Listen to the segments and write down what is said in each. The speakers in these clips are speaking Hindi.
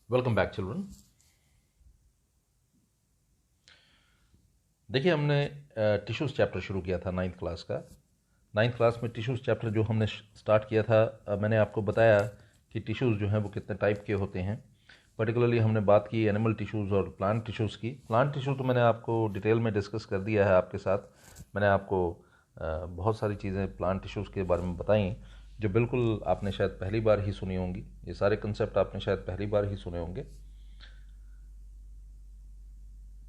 Welcome back children. देखिए, हमने टिश्यूज़ चैप्टर शुरू किया था नाइन्थ क्लास का। नाइन्थ क्लास में टिश्यूज़ चैप्टर जो हमने स्टार्ट किया था, मैंने आपको बताया कि टिश्यूज़ जो हैं वो कितने टाइप के होते हैं। पर्टिकुलरली हमने बात की एनिमल टिश्यूज़ और प्लांट टिश्यूज़ की। प्लांट टिश्यू तो मैंने आपको डिटेल में डिस्कस कर दिया है आपके साथ। मैंने आपको बहुत सारी चीज़ें प्लांट टिश्यूज़ के बारे में बताई जो बिल्कुल आपने शायद पहली बार ही सुनी होंगी। ये सारे कंसेप्ट आपने शायद पहली बार ही सुने होंगे।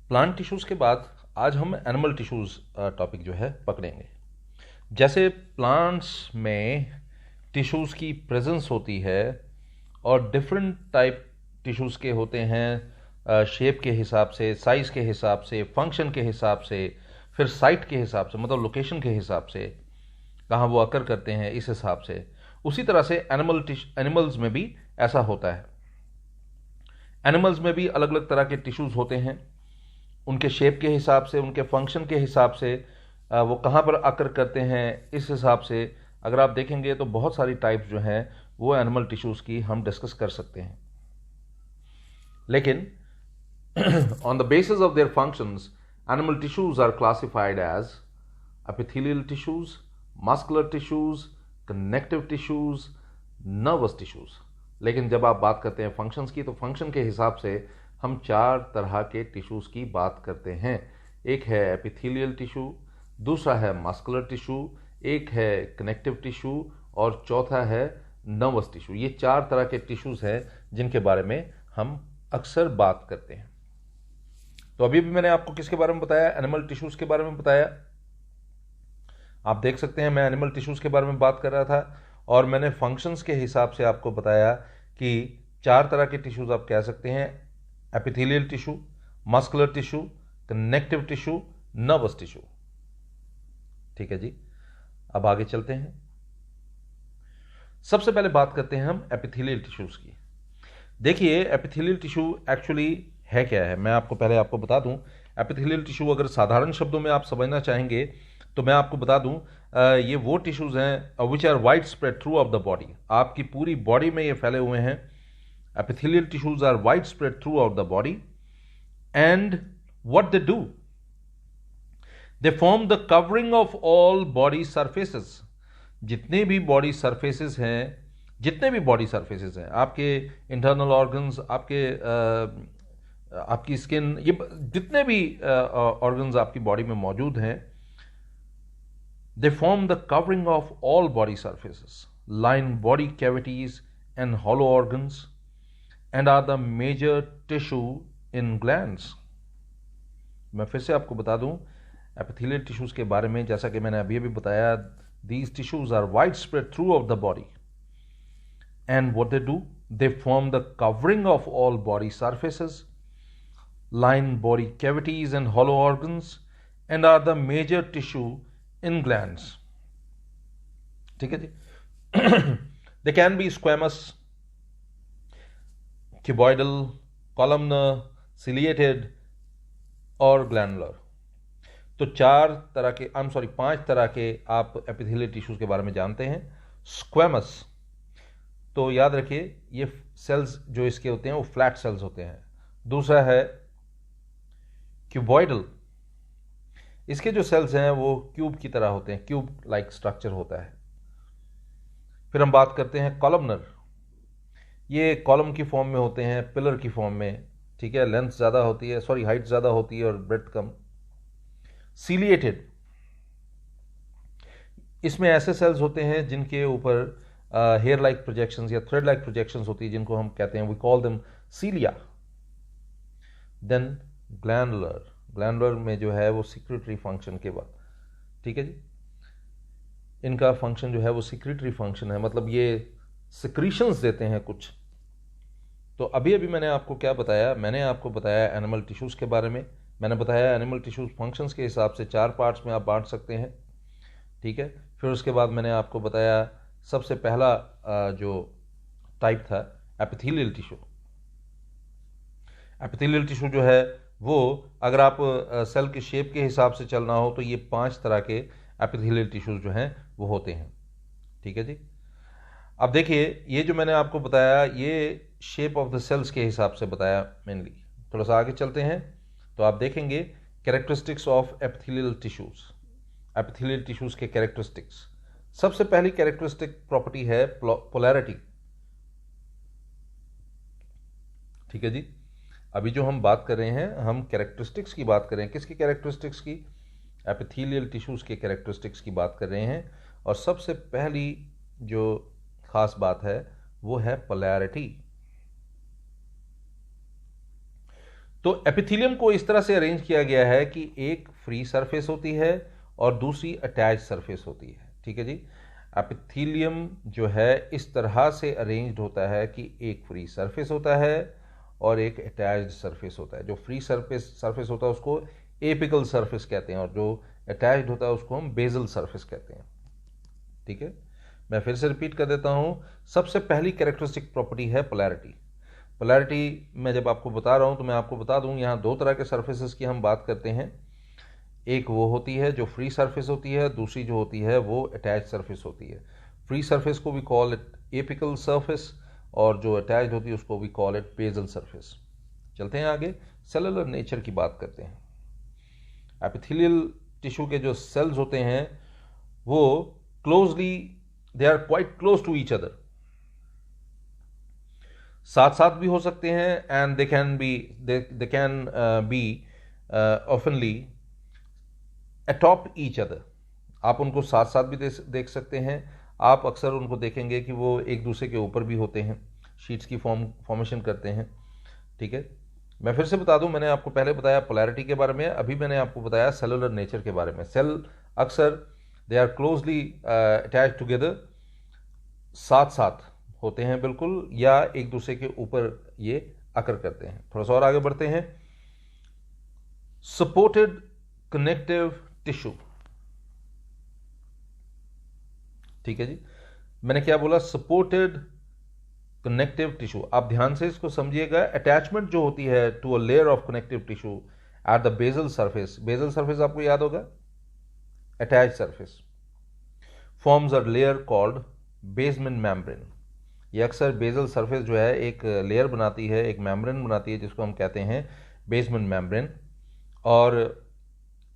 प्लांट टिश्यूज़ के बाद आज हम एनिमल टिश्यूज़ टॉपिक जो है पकड़ेंगे। जैसे प्लांट्स में टिश्यूज़ की प्रेजेंस होती है और डिफरेंट टाइप टिश्यूज़ के होते हैं, शेप के हिसाब से, साइज़ के हिसाब से, फंक्शन के हिसाब से, फिर साइट के हिसाब से, मतलब लोकेशन के हिसाब से, कहाँ वो अकर करते हैं इस हिसाब से। उसी तरह से एनिमल्स में भी ऐसा होता है। एनिमल्स में भी अलग अलग तरह के टिश्यूज़ होते हैं, उनके शेप के हिसाब से, उनके फंक्शन के हिसाब से, वो कहाँ पर आकर करते हैं इस हिसाब से। अगर आप देखेंगे तो बहुत सारी टाइप्स जो हैं वो एनिमल टिश्यूज़ की हम डिस्कस कर सकते हैं। लेकिन on the basis of their functions, animal tissues are classified as epithelial tissues, muscular tissues, connective tissues, nervous tissues. लेकिन जब आप बात करते हैं फंक्शंस की, तो फंक्शन के हिसाब से हम चार तरह के टिश्यूज़ की बात करते हैं। एक है एपिथेलियल टिश्यू, दूसरा है मस्कुलर टिश्यू, एक है कनेक्टिव टिश्यू और चौथा है नर्वस टिश्यू। ये चार तरह के टिश्यूज़ हैं जिनके बारे में हम अक्सर बात करते हैं। तो अभी भी मैंने आपको किसके बारे में बताया? एनिमल टिश्यूज़ के बारे में बताया। आप देख सकते हैं मैं एनिमल टिश्यूज़ के बारे में बात कर रहा था और मैंने फंक्शंस के हिसाब से आपको बताया कि चार तरह के टिश्यूज़ आप कह सकते हैं: epithelial tissue, muscular tissue, connective tissue, nervous tissue. ठीक है जी, अब आगे चलते हैं। सबसे पहले बात करते हैं हम एपिथेलियल टिश्यूज़ की। देखिए, एपिथेलियल टिश्यू एक्चुअली है क्या है, मैं आपको बता दूं। एपिथेलियल टिश्यू अगर साधारण शब्दों में आप समझना चाहेंगे तो मैं आपको बता दूं, ये वो टिश्यूज़ हैं which are widespread throughout the body. आपकी पूरी बॉडी में ये फैले हुए हैं। Epithelial tissues are widespread throughout the body, and what they do, they form the covering of all body surfaces. जितने भी बॉडी सर्फेसेस हैं, आपके इंटरनल ऑर्गन्स, आपकी स्किन, ये जितने भी ऑर्गन्स आपकी बॉडी में मौजूद हैं, they form the covering of all body surfaces, line body cavities and hollow organs, and are the major tissue in glands. मैं फिर से आपको बता दूं एपिथेलियल टिश्यूज के बारे में, जैसा कि मैंने अभी बताया, these tissues are widespread throughout the body, and what they do, they form the covering of all body surfaces, line body cavities and hollow organs, and are the major tissue in glands. ठीक है जी। They can be squamous, cuboidal, columnar, ciliated और ग्लैंडुलर। तो पांच तरह के आप एपिथेलियल टिश्यूज के बारे में जानते हैं। स्क्वेमस, तो याद रखिए ये सेल्स जो इसके होते हैं वो फ्लैट सेल्स होते हैं। दूसरा है क्यूबॉइडल, इसके जो सेल्स हैं वो क्यूब की तरह होते हैं, क्यूब लाइक स्ट्रक्चर होता है। फिर हम बात करते हैं कॉलमनर, ये कॉलम की फॉर्म में होते हैं, पिलर की फॉर्म में। ठीक है, लेंथ ज़्यादा होती है, हाइट ज़्यादा होती है और ब्रेड्थ कम। सीलिएटेड, इसमें ऐसे सेल्स होते हैं जिनके ऊपर हेयर लाइक प्रोजेक्शंस या थ्रेड लाइक प्रोजेक्शंस होती है, जिनको हम कहते हैं, we call them cilia. Then glandular में जो है वो सिक्रेटरी फंक्शन के बाद, ठीक है जी, इनका फंक्शन जो है वो सिक्रेटरी फंक्शन है, मतलब ये सिक्रीशंस देते हैं कुछ। तो अभी मैंने आपको क्या बताया? मैंने आपको बताया एनिमल टिश्यूज़ के बारे में। मैंने बताया एनिमल टिश्यूज़ फंक्शंस के हिसाब से चार पार्ट्स में आप बांट सकते हैं। ठीक है, फिर उसके बाद मैंने आपको बताया सबसे पहला जो टाइप था एपिथेलियल टिश्यू। एपिथेलियल टिश्यू जो है वो, अगर आप सेल के शेप के हिसाब से चलना हो तो ये पांच तरह के एपिथेलियल टिश्यूज जो हैं वो होते हैं। ठीक है जी। अब देखिए, ये जो मैंने आपको बताया ये शेप ऑफ द सेल्स के हिसाब से बताया मेनली। थोड़ा सा आगे चलते हैं तो आप देखेंगे characteristics of epithelial tissues. Epithelial tissues के कैरेक्टरिस्टिक्स, सबसे पहली कैरेक्टरिस्टिक प्रॉपर्टी है पोलैरिटी। ठीक है जी, अभी जो हम बात कर रहे हैं हम कैरेक्टरिस्टिक्स की बात कर रहे हैं। किसकी कैरेक्टरिस्टिक्स की? एपिथेलियल टिश्यूज के कैरेक्टरिस्टिक्स की बात कर रहे हैं। और सबसे पहली जो खास बात है वो है पोलैरिटी। तो एपिथेलियम को इस तरह से अरेंज किया गया है कि एक फ्री सरफेस होती है और दूसरी अटैच सरफेस होती है। ठीक है जी, एपिथेलियम जो है इस तरह से अरेंज्ड होता है कि एक फ्री सरफेस होता है और एक अटैच्ड सरफेस होता है। जो फ्री सरफेस होता है उसको एपिकल सरफेस कहते हैं और जो अटैच्ड होता है उसको हम बेसल सरफेस कहते हैं। ठीक है, मैं फिर से रिपीट कर देता हूं। सबसे पहली कैरेक्टरिस्टिक प्रॉपर्टी है पोलैरिटी। पोलैरिटी मैं जब आपको बता रहा हूं तो मैं आपको बता दूं, यहां दो तरह के सरफेसेस की हम बात करते हैं। एक वो होती है जो फ्री सरफेस होती है, दूसरी जो होती है वो अटैच सरफेस होती है। फ्री सरफेस को भी कॉल इट एपिकल सरफेस और जो अटैच्ड होती है उसको भी कॉल इट बेसल सरफेस। चलते हैं आगे, सेलुलर नेचर की बात करते हैं। एपिथेलियल टिश्यू के जो सेल्स होते हैं वो they are quite close to each other, साथ साथ भी हो सकते हैं एंड दे कैन बी ऑफनली अटॉप ईच अदर। आप उनको साथ साथ भी देख सकते हैं। आप अक्सर उनको देखेंगे कि वो एक दूसरे के ऊपर भी होते हैं, शीट्स की फॉर्मेशन करते हैं। ठीक है, मैं फिर से बता दूं, मैंने आपको पहले बताया पोलैरिटी के बारे में, अभी मैंने आपको बताया सेलुलर नेचर के बारे में। सेल अक्सर they are closely attach together, साथ साथ होते हैं बिल्कुल, या एक दूसरे के ऊपर ये अकर करते हैं। थोड़ा सा और आगे बढ़ते हैं। Supported connective tissue. ठीक है जी, मैंने क्या बोला? Supported connective tissue. आप ध्यान से इसको समझिएगा। अटैचमेंट जो होती है to a layer of connective tissue at the basal surface, basal surface आपको याद होगा, attach surface forms a layer called basement membrane. ये अक्सर बेसल सरफेस जो है एक लेयर बनाती है, एक मेम्ब्रेन बनाती है जिसको हम कहते हैं बेसमेंट मेम्ब्रेन। और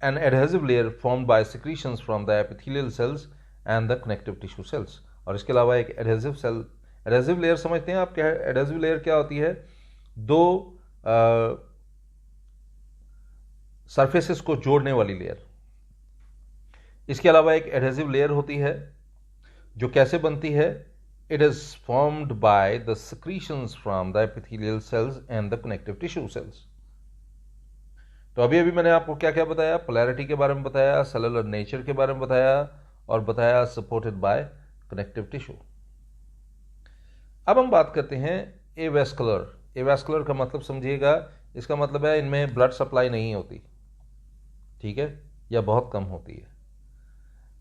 an adhesive layer formed by secretions from the epithelial cells and the connective tissue cells. और इसके अलावा एक एडहेसिव लेयर समझते हैं आप क्या है? एडहेसिव लेयर क्या होती है? दो सरफेसेस को जोड़ने वाली लेयर। इसके अलावा एक एडहेसिव लेयर होती है जो कैसे बनती है? It is formed by the secretions from the epithelial cells and the connective tissue cells. तो अभी मैंने आपको क्या क्या बताया? पोलैरिटी के बारे में बताया, सेलुलर नेचर के बारे में बताया और बताया सपोर्टेड बाय कनेक्टिव टिश्यू। अब हम बात करते हैं एवेस्कुलर। एवेस्कुलर का मतलब समझिएगा, इसका मतलब है इनमें ब्लड सप्लाई नहीं होती, ठीक है, या बहुत कम होती है।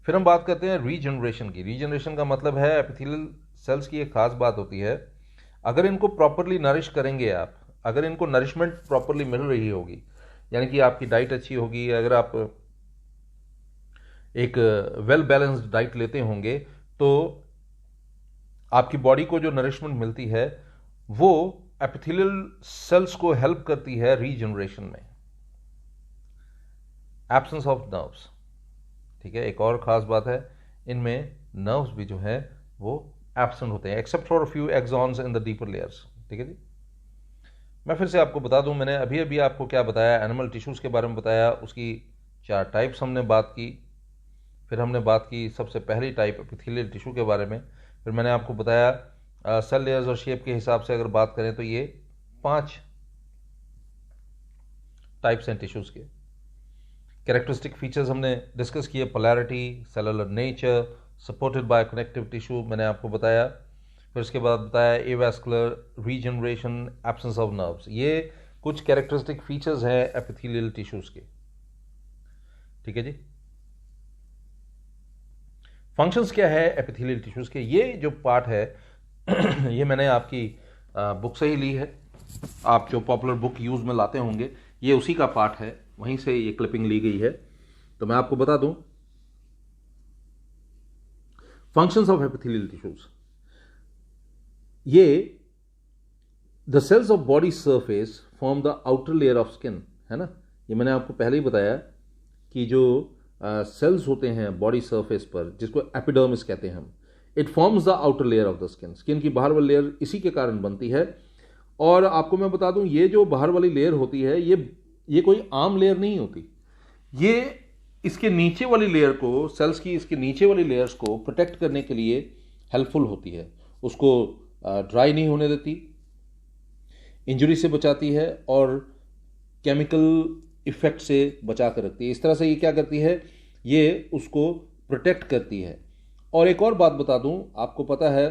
फिर हम बात करते हैं रीजनरेशन की। रीजनरेशन का मतलब है एपिथेलियल सेल्स की एक खास बात होती है, अगर इनको प्रॉपरली नरिश करेंगे आप, अगर इनको नरिशमेंट प्रॉपरली मिल रही होगी, यानी कि आपकी डाइट अच्छी होगी, अगर आप एक वेल बैलेंस्ड डाइट लेते होंगे तो आपकी बॉडी को जो नरिशमेंट मिलती है वो एपिथेलियल सेल्स को हेल्प करती है रीजनरेशन में। एब्सेंस ऑफ नर्व्स, ठीक है, एक और खास बात है, इनमें नर्व्स भी जो है वो एब्सेंट होते हैं except for few axons in the deeper layers. ठीक है जी, मैं फिर से आपको बता दूं, मैंने अभी आपको क्या बताया? एनिमल टिश्यूज के बारे में बताया, उसकी 4 टाइप्स हमने बात की। फिर हमने बात की सबसे पहली टाइप एपिथेलियल टिश्यू के बारे में। फिर मैंने आपको बताया सेल लेयर्स और शेप के हिसाब से अगर बात करें तो ये 5 टाइप्स हैं टिश्यूज के। कैरेक्टरिस्टिक फीचर्स हमने डिस्कस किए, polarity, cellular nature, supported by connective tissue मैंने आपको बताया। फिर उसके बाद बताया avascular, regeneration, absence of nerves. ये कुछ कैरेक्टरिस्टिक फीचर्स हैं एपिथेलियल टिश्यूज के। ठीक है जी, फंक्शंस क्या है एपिथेलियल टिश्यूज के? ये जो पार्ट है ये मैंने आपकी बुक से ही ली है। आप जो पॉपुलर बुक यूज में लाते होंगे ये उसी का पार्ट है, वहीं से ये क्लिपिंग ली गई है। तो मैं आपको बता दूं फंक्शंस ऑफ एपिथेलियल टिश्यूज। ये the cells of body surface form the outer layer of skin, है ना। ये मैंने आपको पहले ही बताया कि जो सेल्स होते हैं बॉडी सरफेस पर, जिसको एपिडर्मिस कहते हैं हम, it forms the outer layer of the skin. Skin की बाहर वाली लेयर इसी के कारण बनती है। और आपको मैं बता दूं, ये जो बाहर वाली लेयर होती है, ये कोई आम लेयर नहीं होती। ये इसके नीचे वाली लेयर को, सेल्स की इसके नीचे वाली लेयर्स को प्रोटेक्ट करने के लिए हेल्पफुल होती है। उसको ड्राई नहीं होने देती, इंजरी से बचाती है और केमिकल इफेक्ट से बचा कर रखती है। इस तरह से ये क्या करती है, ये उसको प्रोटेक्ट करती है। और एक और बात बता दूं, आपको पता है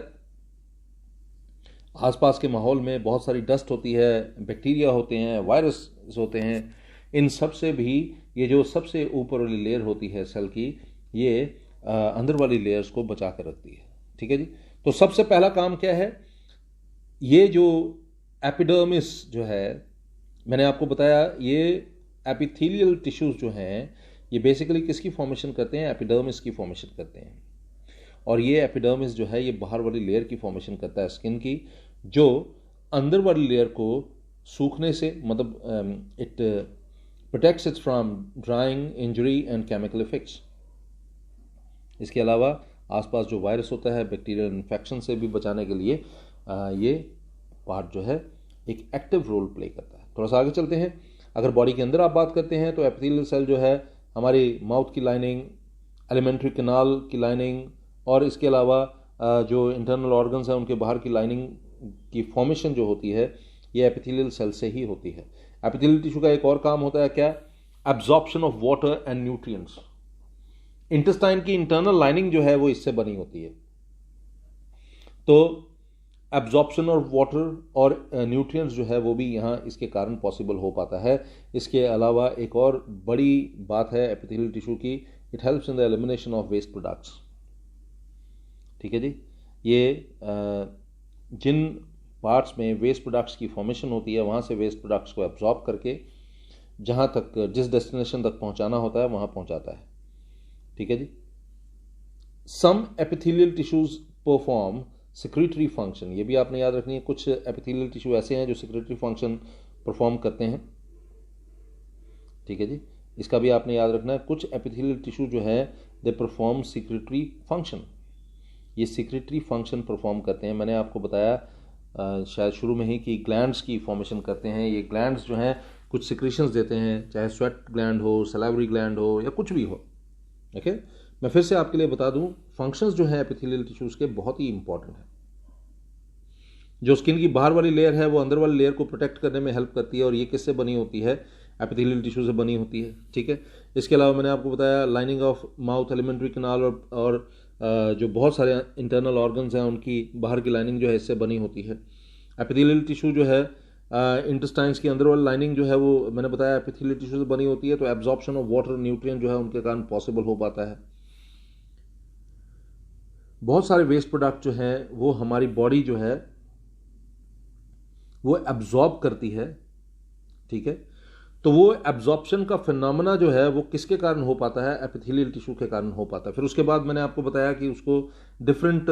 आसपास के माहौल में बहुत सारी डस्ट होती है, बैक्टीरिया होते हैं, वायरस होते हैं। इन सब से भी ये जो सबसे ऊपर वाली लेयर होती है सेल की, ये अंदर वाली लेयर्स को बचा कर रखती है। ठीक है जी। तो सबसे पहला काम क्या है, ये जो एपिडर्मिस जो है, मैंने आपको बताया, ये एपिथेलियल टिश्यूज जो हैं, ये बेसिकली किसकी फॉर्मेशन करते हैं, एपिडर्मिस की फॉर्मेशन करते हैं। और ये एपिडर्मिस जो है, ये बाहर वाली लेयर की फॉर्मेशन करता है स्किन की, जो अंदर वाली लेयर को सूखने से, मतलब it protects it from drawing, injury and chemical effects. इसके अलावा आसपास जो वायरस होता है, बैक्टीरियल इन्फेक्शन से भी बचाने के लिए ये पार्ट जो है एक एक्टिव रोल प्ले करता है। थोड़ा सा आगे चलते हैं। अगर बॉडी के अंदर आप बात करते हैं तो एपिथेलियल सेल जो है हमारी माउथ की लाइनिंग, एलिमेंट्री कैनाल की लाइनिंग, और इसके अलावा जो इंटरनल ऑर्गन्स हैं उनके बाहर की लाइनिंग की फॉर्मेशन जो होती है, ये एपिथेलियल सेल से ही होती है। एपिथेलियल टिश्यू का एक और काम होता है क्या, absorption of water and nutrients. Intestine की इंटरनल लाइनिंग जो है वो इससे बनी होती है। तो एब्जॉर्प्शन ऑफ वाटर और न्यूट्रिएंट्स जो है वो भी यहाँ इसके कारण पॉसिबल हो पाता है। इसके अलावा एक और बड़ी बात है एपिथेलियल टिश्यू की, it helps in the elimination of waste products. ठीक है जी। ये जिन पार्ट्स में वेस्ट प्रोडक्ट्स की फॉर्मेशन होती है, वहाँ से वेस्ट प्रोडक्ट्स को एब्जॉर्ब करके जहाँ तक, जिस डेस्टिनेशन तक पहुँचाना होता है वहाँ पहुँचाता है। ठीक है जी। Some epithelial tissues perform secretory function, ये भी आपने याद रखनी है। कुछ एपिथेलियल टिश्यू ऐसे हैं जो सिक्रेटरी फंक्शन परफॉर्म करते हैं। ठीक है जी। इसका भी आपने याद रखना है। कुछ एपिथेलियल टिश्यू जो है दे परफॉर्म सिक्रेटरी फंक्शन, ये सिक्रेटरी फंक्शन परफॉर्म करते हैं। मैंने आपको बताया शायद शुरू में ही कि ग्लैंड्स की फॉर्मेशन करते हैं। ये ग्लैंड्स जो हैं कुछ सिक्रेशंस देते हैं, चाहे स्वेट ग्लैंड हो, सलाइवरी ग्लैंड हो, या कुछ भी हो। ओके, मैं फिर से आपके लिए बता दूं, फंक्शंस जो हैं एपिथेलियल टिश्यूज के बहुत ही इंपॉर्टेंट हैं। जो स्किन की बाहर वाली लेयर है वो अंदर वाली लेयर को प्रोटेक्ट करने में हेल्प करती है, और ये किससे बनी होती है, एपिथेलियल टिश्यू से बनी होती है। ठीक है। इसके अलावा मैंने आपको बताया lining of mouth, alimentary canal और जो बहुत सारे इंटरनल ऑर्गन्स हैं उनकी बाहर की लाइनिंग जो है इससे बनी होती है। एपिथेलियल टिश्यू जो है इंटेस्टाइन्स की अंदर वाली लाइनिंग जो है वो मैंने बताया एपिथेलियल टिश्यू से बनी होती है। तो एब्जॉर्प्शन ऑफ वाटर, न्यूट्रिएंट जो है उनके कारण पॉसिबल हो पाता है। बहुत सारे वेस्ट प्रोडक्ट जो हैं वो हमारी बॉडी जो है वो एब्जॉर्ब करती है। ठीक है। तो वो एब्जॉर्प्शन का फिनोमेना जो है वो किसके कारण हो पाता है, एपिथेलियल टिश्यू के कारण हो पाता है। फिर उसके बाद मैंने आपको बताया कि उसको डिफरेंट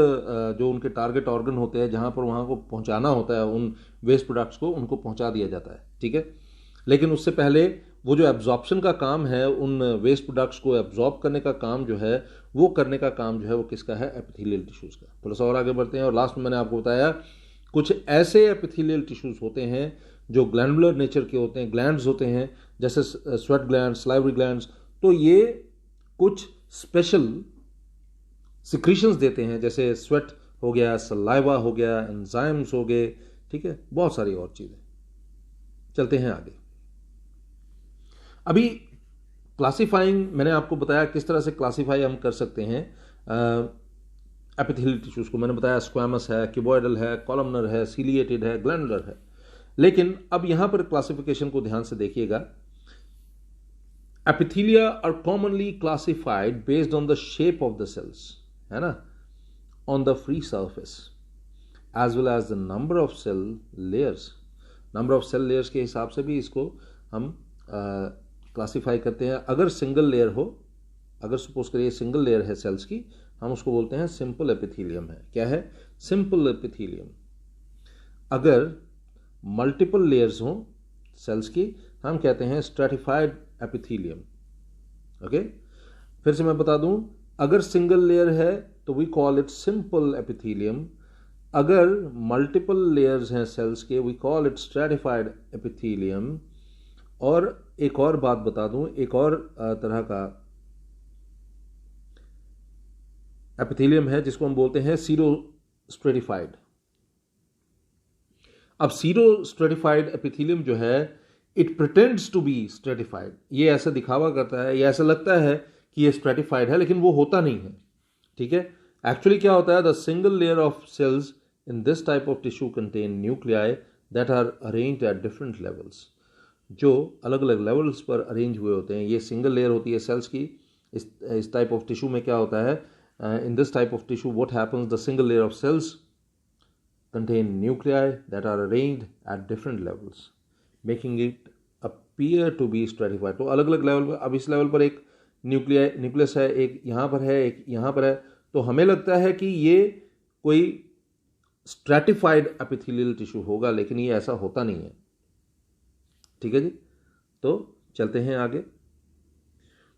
जो उनके टारगेट ऑर्गन होते हैं, जहां पर वहां को पहुंचाना होता है उन वेस्ट प्रोडक्ट्स को, उनको पहुंचा दिया जाता है। ठीक है। लेकिन उससे पहले वो जो एब्जॉर्प्शन का काम है, उन वेस्ट प्रोडक्ट्स को एब्जॉर्ब करने का काम जो है, वो करने का काम जो है वो किसका है, एपिथेलियल टिश्यूज का। थोड़ा सा और आगे बढ़ते हैं। और लास्ट में मैंने आपको बताया कुछ ऐसे एपिथेलियल टिश्यूज होते हैं जो ग्लैंडुलर नेचर के होते हैं, ग्लैंड्स होते हैं, जैसे स्वेट ग्लैंड, सलाइवरी ग्लैंड्स। तो ये कुछ स्पेशल सिक्रीशंस देते हैं, जैसे स्वेट हो गया, सलाइवा हो गया, एंजाइम्स हो गए। ठीक है। बहुत सारी और चीजें। चलते हैं आगे। अभी क्लासिफाइंग मैंने आपको बताया किस तरह से क्लासिफाई हम कर सकते हैं एपिथेलियल टिश्यूज को। मैंने बताया स्क्वैमस है, क्यूबॉइडल है, कॉलमनर है, सीलिएटेड है, ग्लैंडुलर है। लेकिन अब यहां पर क्लासिफिकेशन को ध्यान से देखिएगा। Epithelia are commonly classified based on the shape of the cells, है ना, on the free surface as well as the number of cell layers. Number of cell layers के हिसाब से भी इसको हम क्लासिफाई करते हैं। अगर सिंगल लेयर हो, अगर सपोज करिए सिंगल लेयर है सेल्स की, हम उसको बोलते हैं सिंपल एपिथेलियम है। क्या है, सिंपल एपिथेलियम। अगर मल्टीपल लेयर्स हों सेल्स की, हम कहते हैं स्ट्रेटिफाइड एपिथेलियम। ओके, फिर से मैं बता दूं, अगर सिंगल लेयर है तो we call it simple epithelium, अगर मल्टीपल लेयर्स हैं सेल्स के we call it stratified epithelium. और एक और बात बता दूं, एक और तरह का एपिथेलियम है जिसको हम बोलते हैं सीरो स्ट्रेटिफाइड। अब सीरो स्ट्रेटिफाइड एपिथेलियम जो है it pretends to be stratified, ये ऐसा दिखावा करता है, ये ऐसा लगता है कि ये स्ट्रेटिफाइड है, लेकिन वो होता नहीं है। ठीक है, एक्चुअली क्या होता है, the single layer of cells in this type of tissue contain nuclei that are arranged at different levels, जो अलग अलग लेवल्स पर अरेंज हुए होते हैं। ये सिंगल लेयर होती है सेल्स की। इस टाइप ऑफ टिश्यू में क्या होता है, in this type of tissue what happens, the single layer of cells contain nuclei that are arranged at different levels, making it appear to be stratified। तो अलग अलग लेवल पर, अब इस लेवल पर एक न्यूक्लियस है, एक यहाँ पर है, एक यहाँ पर है, तो हमें लगता है कि ये कोई स्ट्रेटिफाइड एपिथेलियल टिश्यू होगा, लेकिन ये ऐसा होता नहीं है। ठीक है जी, तो चलते हैं आगे।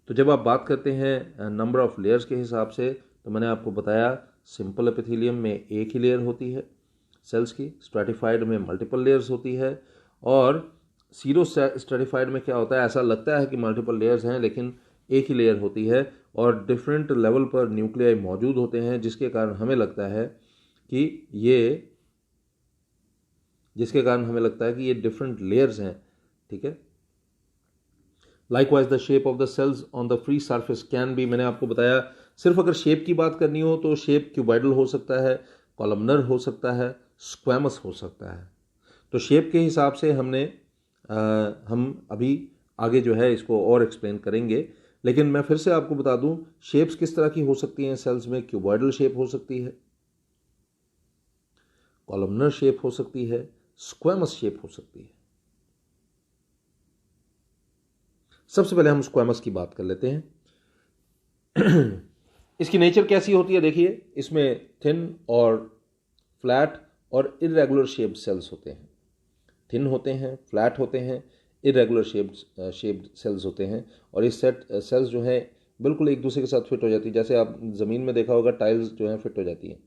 तो जब आप बात करते हैं नंबर ऑफ लेयर्स के हिसाब से, तो मैंने आपको बताया सिंपल एपिथेलियम में एक ही लेयर होती है सेल्स की, स्ट्रेटिफाइड में मल्टीपल लेयर्स होती है, और सीरो स्ट्रेटिफाइड में क्या होता है, ऐसा लगता है कि मल्टीपल लेयर्स हैं लेकिन एक ही लेयर होती है, और डिफरेंट लेवल पर न्यूक्लियाई मौजूद होते हैं, जिसके कारण हमें लगता है कि ये डिफरेंट लेयर्स हैं। ठीक है, likewise the shape of the cells on the free surface can be, मैंने आपको बताया सिर्फ अगर शेप की बात करनी हो तो शेप क्यूबॉइडल हो सकता है, कॉलमनर हो सकता है, स्क्वैमस हो सकता है। तो शेप के हिसाब से हम अभी आगे जो है इसको और एक्सप्लेन करेंगे, लेकिन मैं फिर से आपको बता दूं शेप्स किस तरह की हो सकती हैं सेल्स में। क्यूबॉइडल शेप हो सकती है, कॉलमनर शेप हो सकती है, स्क्वैमस शेप हो सकती है। सबसे पहले हम स्क्वैमस की बात कर लेते हैं। इसकी नेचर कैसी होती है, देखिए इसमें थिन और फ्लैट और इरेगुलर शेप्ड सेल्स होते हैं। थिन होते हैं, फ्लैट होते हैं, इरेगुलर शेप्ड सेल्स होते हैं, और इस सेल्स जो हैं बिल्कुल एक दूसरे के साथ फिट हो जाती है। जैसे आप ज़मीन में देखा होगा टाइल्स जो हैं फिट हो जाती हैं,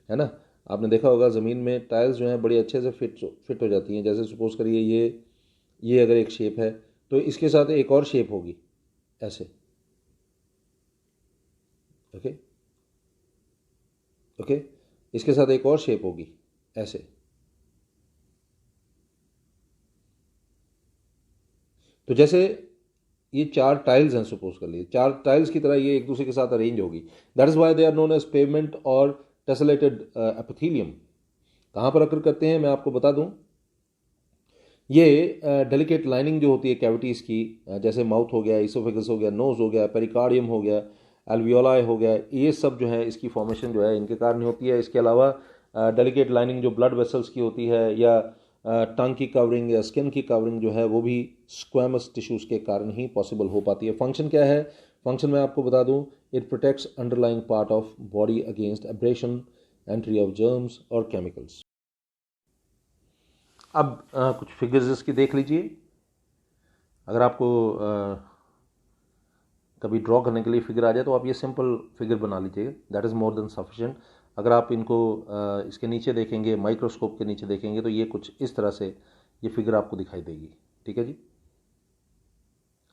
है ना, आपने देखा होगा ज़मीन में टाइल्स जो हैं बड़ी अच्छे से फिट हो जाती हैं। जैसे सपोज करिए ये अगर एक शेप है तो इसके साथ एक और शेप होगी ऐसे। ओके, इसके साथ एक और शेप होगी ऐसे। तो जैसे ये चार टाइल्स हैं, सपोज कर लिए चार टाइल्स की तरह ये एक दूसरे के साथ अरेंज होगी। That is why they are known as pavement और टेसलेटेड एपिथेलियम। कहाँ पर अकर करते हैं मैं आपको बता दूं, ये डेलिकेट लाइनिंग जो होती है कैविटीज़ की, जैसे माउथ हो गया, इसोफेगस हो गया, नोज हो गया, पेरिकार्डियम हो गया, एल्वियोलाई हो गया, ये सब जो है इसकी फॉर्मेशन जो है इनके कारण होती है। इसके अलावा डेलिकेट लाइनिंग जो ब्लड वेसल्स की होती है, या टंग की कवरिंग या स्किन की कवरिंग जो है, वो भी स्क्वैमस टिश्यूज़ के कारण ही पॉसिबल हो पाती है। फंक्शन क्या है, फंक्शन मैं आपको बता दूं, it protects underlying part of body against abrasion, entry of germs और केमिकल्स। अब कुछ फिगर्स इसकी देख लीजिए। अगर आपको कभी ड्रॉ करने के लिए फिगर आ जाए तो आप ये सिंपल फिगर बना लीजिएगा, that is more than sufficient. अगर आप इनको इसके नीचे देखेंगे, माइक्रोस्कोप के नीचे देखेंगे, तो ये कुछ इस तरह से ये फिगर आपको दिखाई देगी। ठीक है जी,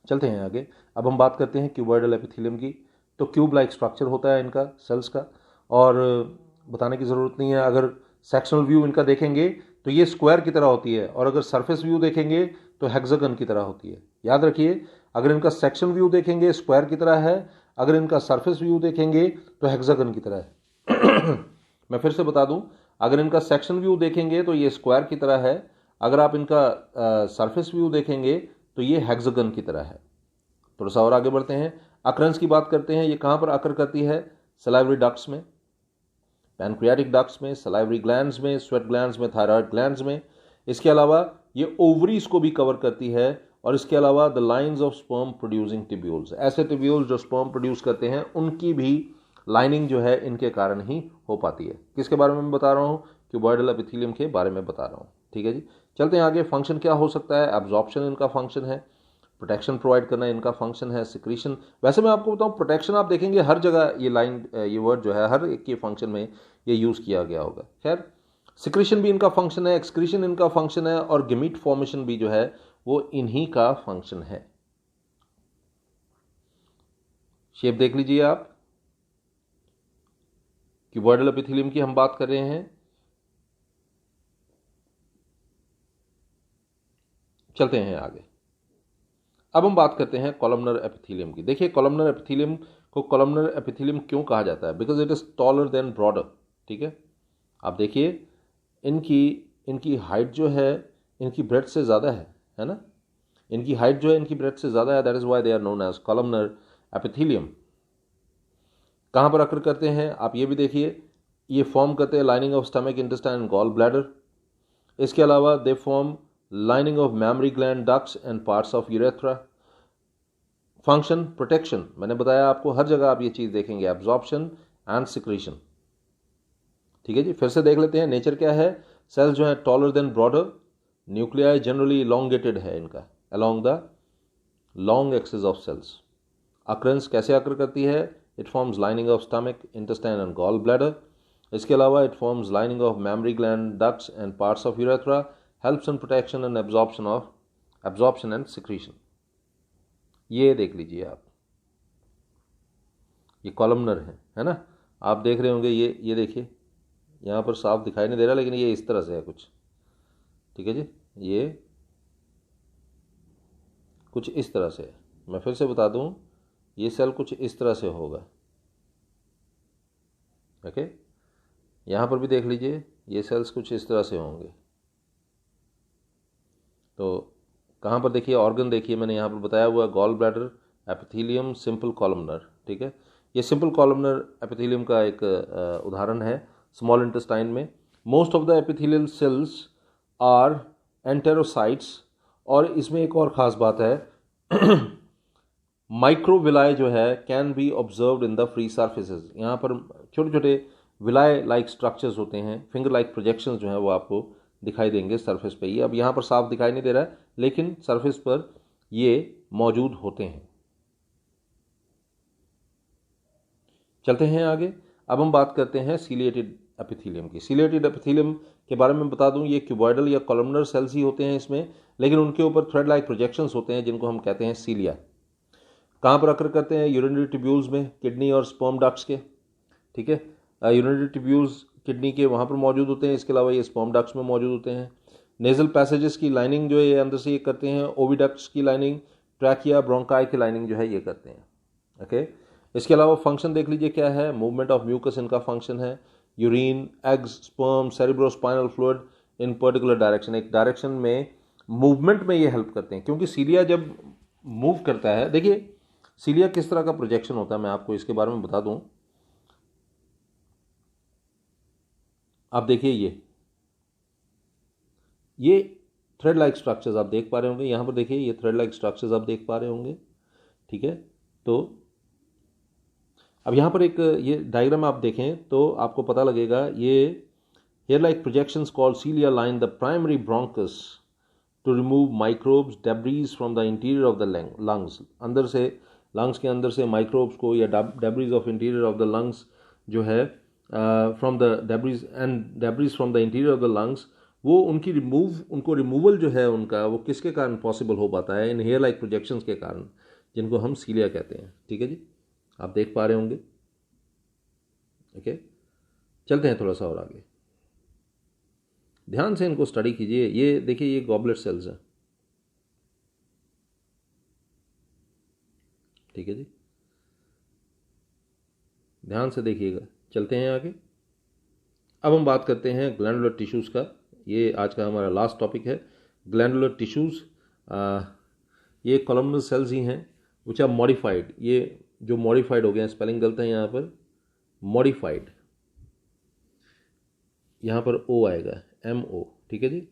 चलते हैं आगे। अब हम बात करते हैं क्यूबॉइडल एपिथेलियम की। तो क्यूब लाइक स्ट्रक्चर होता है इनका सेल्स का, और बताने की ज़रूरत नहीं है। अगर सेक्शनल व्यू इनका देखेंगे तो ये स्क्वायर की तरह होती है, और अगर सरफेस व्यू देखेंगे तो हेक्सागन की तरह होती है। याद रखिए, अगर इनका सेक्शन व्यू देखेंगे स्क्वायर की तरह है, अगर इनका सरफेस व्यू देखेंगे तो हेक्सागन की तरह है। मैं फिर से बता दूं, अगर इनका सेक्शन व्यू देखेंगे तो ये स्क्वायर की तरह है, अगर आप इनका सरफेस व्यू देखेंगे तो ये हेक्सागन की तरह है। थोड़ा सा और आगे बढ़ते हैं, अकरेंस की बात करते हैं। ये कहाँ पर अकर करती है, सलाइवरी डक्ट्स में, पैनक्रियाटिक डक्ट्स में, सलाइवरी ग्लैंड्स में, स्वेट ग्लैंड्स में, थायराइड ग्लैंड्स में। इसके अलावा ये ओवरीज को भी कवर करती है, और इसके अलावा the lines of sperm producing tubules, ऐसे टिब्यूल्स जो स्पर्म प्रोड्यूस करते हैं, उनकी भी लाइनिंग जो है इनके कारण ही हो पाती है। किसके बारे में मैं बता रहा हूँ, क्यूबॉइडल एपिथेलियम के बारे में बता रहा हूँ। ठीक है जी, चलते हैं आगे। फंक्शन क्या हो सकता है? एब्जॉर्प्शन इनका फंक्शन है, प्रोटेक्शन प्रोवाइड करना इनका फंक्शन है, सिक्रीशन। वैसे मैं आपको बताऊं, प्रोटेक्शन आप देखेंगे हर जगह ये लाइन, ये वर्ड जो है हर एक के फंक्शन में ये यूज़ किया गया होगा। खैर, सिक्रीशन भी इनका फंक्शन है, एक्सक्रीशन इनका फंक्शन है, और गेमीट फॉर्मेशन भी जो है वो इन्हीं का फंक्शन है। शेप देख लीजिए आप, क्यूबॉइडल एपिथेलियम की हम बात कर रहे हैं। चलते हैं आगे। अब हम बात करते हैं कॉलमनर एपिथेलियम की। देखिए, कॉलमनर एपिथेलियम को कॉलमनर एपिथेलियम क्यों कहा जाता है? Because it is taller than broader. ठीक है, आप देखिए इनकी इनकी हाइट जो है इनकी ब्रेड्थ से ज़्यादा है ना? इनकी हाइट जो है इनकी ब्रेड्थ से ज़्यादा है, that is why they are known as columnar epithelium. कहाँ पर अकर करते हैं आप ये भी देखिए, ये फॉर्म करते हैं lining of stomach, intestine and gall bladder. इसके अलावा they form lining of mammary gland, ducts and parts of urethra. Function, protection, मैंने बताया आपको हर जगह आप ये चीज़ देखेंगे, एब्जॉर्प्शन एंड सिक्रीशन। ठीक है जी, फिर से देख लेते हैं नेचर क्या है। सेल्स जो है taller than broader, nuclei generally elongated है इनका along the long axis of cells. Occurrence कैसे अकर करती है? It forms lining of stomach, intestine and gall bladder. इसके अलावा it forms lining of mammary gland, ducts and parts of urethra, helps in protection and absorption and secretion. ये देख लीजिए आप, ये कॉलमनर है ना? आप देख रहे होंगे, ये देखिए, यहाँ पर साफ दिखाई नहीं दे रहा लेकिन ये इस तरह से है कुछ। ठीक है जी, ये कुछ इस तरह से है। मैं फिर से बता दूं, ये सेल कुछ इस तरह से होगा। ओके, यहाँ पर भी देख लीजिए, ये सेल्स कुछ इस तरह से होंगे। तो कहाँ पर देखिए, ऑर्गन देखिए, मैंने यहाँ पर बताया हुआ gall bladder, epithelium, simple columnar. ठीक है, ये सिंपल कॉलमनर एपिथेलियम का एक उदाहरण है स्मॉल इंटेस्टाइन में। Most of the epithelial cells are enterocytes, और इसमें एक और ख़ास बात है माइक्रोविलाय जो है can be observed in the free surfaces. यहाँ पर छोटे छोटे विलाय लाइक स्ट्रक्चर्स होते हैं, फिंगर लाइक प्रोजेक्शंस जो हैं वो आपको दिखाई देंगे सरफेस पे। ये अब यहाँ पर साफ दिखाई नहीं दे रहा है लेकिन सरफेस पर ये मौजूद होते हैं। चलते हैं आगे। अब हम बात करते हैं सीलिएटेड एपिथेलियम की। सीलिएटेड एपिथेलियम के बारे में बता दूं, ये क्यूबॉइडल या कॉलमनर सेल्स ही होते हैं इसमें, लेकिन उनके ऊपर थ्रेड लाइक प्रोजेक्शंस होते हैं जिनको हम कहते हैं सीलिया। कहाँ पर अकर करते हैं? यूरिनरी ट्यूब्यूल्स में, किडनी और स्पर्म डक्ट्स के। ठीक है, यूरिनरी ट्यूब्यूल्स किडनी के वहाँ पर मौजूद होते हैं, इसके अलावा ये स्पर्म डक्ट्स में मौजूद होते हैं। नेजल पैसेजेस की लाइनिंग जो है ये अंदर से ये करते हैं। ओविडक्ट्स की लाइनिंग, ट्रैकिया, ब्रोंकाई की लाइनिंग जो है ये करते हैं। ओके, इसके अलावा फंक्शन देख लीजिए क्या है। मूवमेंट ऑफ म्यूकस इनका फंक्शन है। Urine, eggs, sperm, cerebrospinal fluid in particular direction, एक डायरेक्शन में मूवमेंट में ये हेल्प करते हैं। क्योंकि सीलिया जब मूव करता है, देखिए सीलिया किस तरह का प्रोजेक्शन होता है मैं आपको इसके बारे में बता दूं। आप देखिए ये थ्रेड लाइक स्ट्रक्चर्स आप देख पा रहे होंगे। यहाँ पर देखिए ये थ्रेड लाइक स्ट्रक्चर्स आप देख पा रहे होंगे। ठीक है, तो अब यहाँ पर एक ये डायग्राम आप देखें तो आपको पता लगेगा, ये hair like projections called cilia line the primary bronchus to remove microbes debris from the interior of the lungs. अंदर से, लंग्स के अंदर से माइक्रोब्स को या debris of interior of the lungs जो है from the debris from the interior of the lungs, वो उनको रिमूवल जो है उनका, वो किसके कारण पॉसिबल हो पाता है? इन हेयर लाइक प्रोजेक्शंस के कारण, जिनको हम सीलिया कहते हैं। ठीक है जी, आप देख पा रहे होंगे। ओके, चलते हैं थोड़ा सा और आगे, ध्यान से इनको स्टडी कीजिए। ये देखिए, ये गॉबलेट सेल्स हैं। ठीक है जी, ध्यान से देखिएगा। चलते हैं आगे। अब हम बात करते हैं ग्लैंडुलर टिश्यूज़ का। ये आज का हमारा लास्ट टॉपिक है, ग्लैंडुलर टिश्यूज़। ये कॉलमनर सेल्स ही हैं विच आर मॉडिफाइड। ये जो मॉडिफाइड हो गए हैं, स्पेलिंग गलत है यहाँ पर, मॉडिफाइड, यहाँ पर ओ आएगा, MO। ठीक है जी,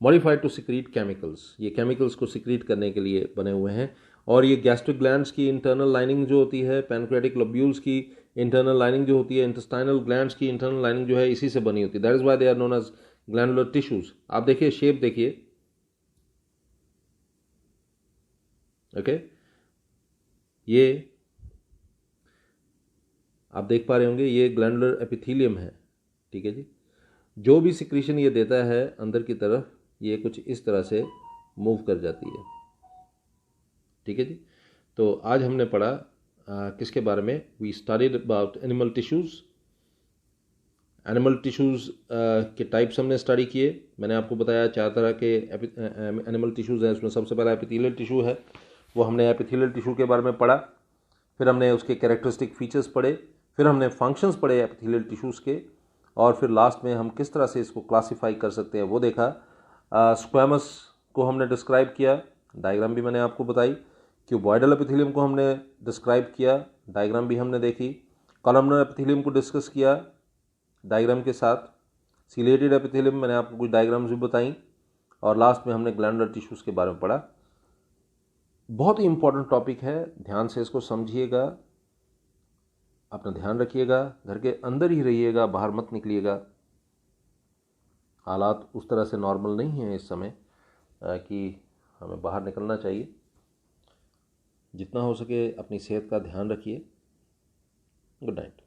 मॉडिफाइड टू सिक्रीट केमिकल्स। ये केमिकल्स को सिक्रीट करने के लिए बने हुए हैं। और ये गैस्ट्रिक ग्लैंड्स की इंटरनल लाइनिंग जो होती है, पैनक्रियाटिक लोब्यूल्स की इंटरनल लाइनिंग जो होती है, इंटेस्टाइनल ग्लैंड्स की इंटरनल लाइनिंग जो है इसी से बनी होती है, that is why they are known as glandular tissues. आप देखिए शेप देखिए, ओके, ये आप देख पा रहे होंगे, ये ग्लैंडुलर एपिथेलियम है, ठीक है जी। जो भी सिक्रीशन ये देता है अंदर की तरफ, ये कुछ इस तरह से मूव कर जाती है, ठीक है जी। तो आज हमने पढ़ा किसके बारे में, we studied about animal tissues. Animal tissues के टाइप्स हमने स्टडी किए। मैंने आपको बताया 4 तरह के एनिमल टिश्यूज़ हैं। उसमें सबसे पहला एपिथेलियल टिश्यू है, वो हमने एपिथेलियल टिश्यू के बारे में पढ़ा। फिर हमने उसके कैरेक्टरिस्टिक फीचर्स पढ़े, फिर हमने फंक्शंस पढ़े एपिथेलियल टिश्यूज़ के, और फिर लास्ट में हम किस तरह से इसको क्लासीफाई कर सकते हैं वो देखा। स्क्वैमस को हमने डिस्क्राइब किया, डायग्राम भी मैंने आपको बताई। क्यूबॉइडल एपिथेलियम को हमने डिस्क्राइब किया, डायग्राम भी हमने देखी। कॉलमनर एपिथेलियम को डिस्कस किया डायग्राम के साथ। सिलेटेड एपिथेलियम मैंने आपको कुछ डायग्राम्स भी बताई, और लास्ट में हमने ग्लैंडुलर टिश्यूज़ के बारे में पढ़ा। बहुत ही इंपॉर्टेंट टॉपिक है, ध्यान से इसको समझिएगा, अपना ध्यान रखिएगा, घर के अंदर ही रहिएगा, बाहर मत निकलिएगा। हालात उस तरह से नॉर्मल नहीं हैं इस समय कि हमें बाहर निकलना चाहिए। जितना हो सके अपनी सेहत का ध्यान रखिए। Good night.